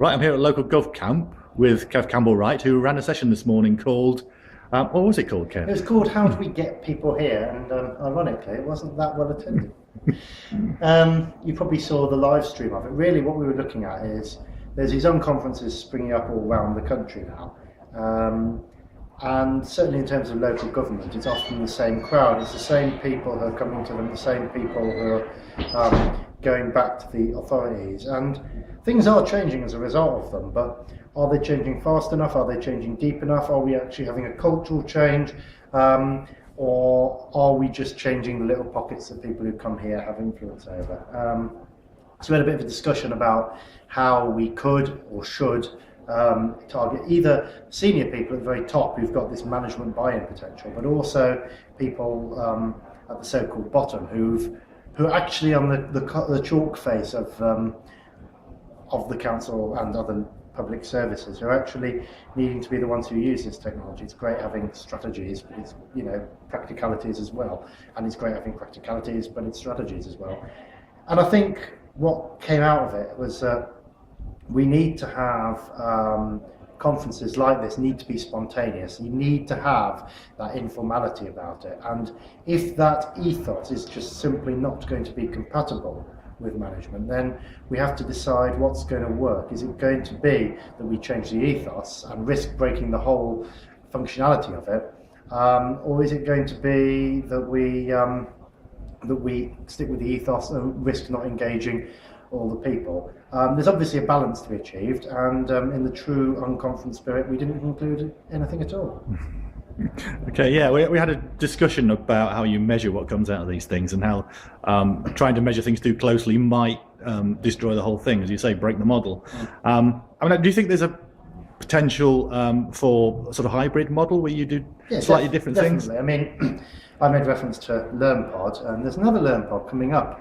Right, I'm here at LocalGovCamp with Kev Campbell-Wright, who ran a session this morning called, what was it called, Kev? It was called How Do We Get People Here, and ironically it wasn't that well attended. You probably saw the live stream of it. Really what we were looking at is there's these own conferences springing up all around the country now, and certainly in terms of local government it's often the same crowd, it's the same people who are coming to them, the same people who are going back to the authorities, and things are changing as a result of them, but are they changing fast enough? Are they changing deep enough? Are we actually having a cultural change? Or are we just changing the little pockets that people who come here have influence over? So we had a bit of a discussion about how we could or should target either senior people at the very top who've got this management buy-in potential, but also people at the so-called bottom who are actually on the chalk face of the council and other public services, who are actually needing to be the ones who use this technology. It's great having strategies, but it's, practicalities as well. And it's great having practicalities, but it's strategies as well. And I think what came out of it was we need to have conferences like this need to be spontaneous. You need to have that informality about it. And if that ethos is just simply not going to be compatible with management, then we have to decide what's going to work. Is it going to be that we change the ethos and risk breaking the whole functionality of it, or is it going to be that we stick with the ethos and risk not engaging all the people? There's obviously a balance to be achieved, and in the true unconference spirit, we didn't include anything at all. Okay, yeah, we had a discussion about how you measure what comes out of these things, and how trying to measure things too closely might destroy the whole thing, as you say, break the model. Do you think there's a potential for a sort of hybrid model where you do slightly different things? I mean, I made reference to LearnPod, and there's another LearnPod coming up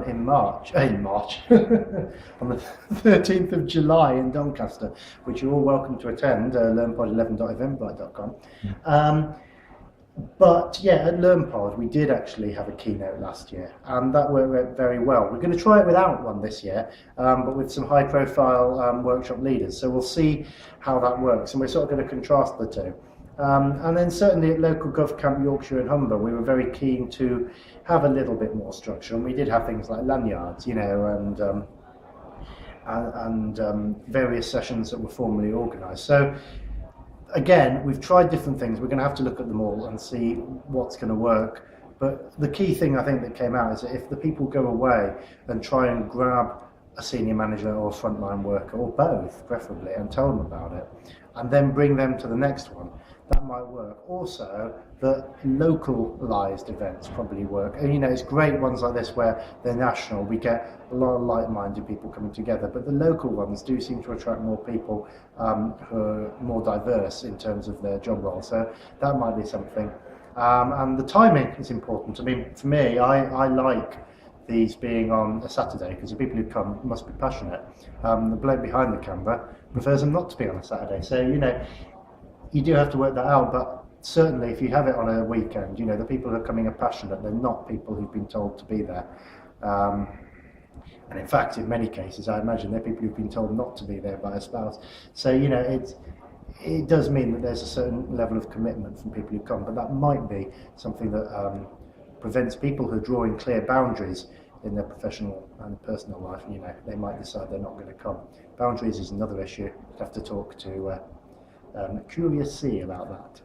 in March, on the 13th of July in Doncaster, which you're all welcome to attend, learnpod11.eventbrite.com. But yeah, at LearnPod we did actually have a keynote last year, and that worked very well. We're going to try it without one this year, but with some high profile workshop leaders, so we'll see how that works, and we're sort of going to contrast the two. And then certainly at LocalGovCamp Yorkshire and Humber, we were very keen to have a little bit more structure, and we did have things like lanyards, and various sessions that were formally organised. So again, we've tried different things. We're going to have to look at them all and see what's going to work. But the key thing I think that came out is that if the people go away and try and grab a senior manager or a frontline worker, or both preferably, and tell them about it, and then bring them to the next one, that might work. Also, the localised events probably work. And it's great ones like this where they're national, we get a lot of like-minded people coming together, but the local ones do seem to attract more people who are more diverse in terms of their job role. So that might be something. And the timing is important. I mean, for me, I like these being on a Saturday, because the people who come must be passionate. The bloke behind the camera prefers them not to be on a Saturday. So, you do have to work that out, but certainly if you have it on a weekend, the people who are coming are passionate. They're not people who've been told to be there. And in fact, in many cases, I imagine they're people who've been told not to be there by a spouse. So, it does mean that there's a certain level of commitment from people who come, but that might be something that prevents people who are drawing clear boundaries in their professional and personal life. They might decide they're not going to come. Boundaries is another issue. You'd have to talk to Curious C about that.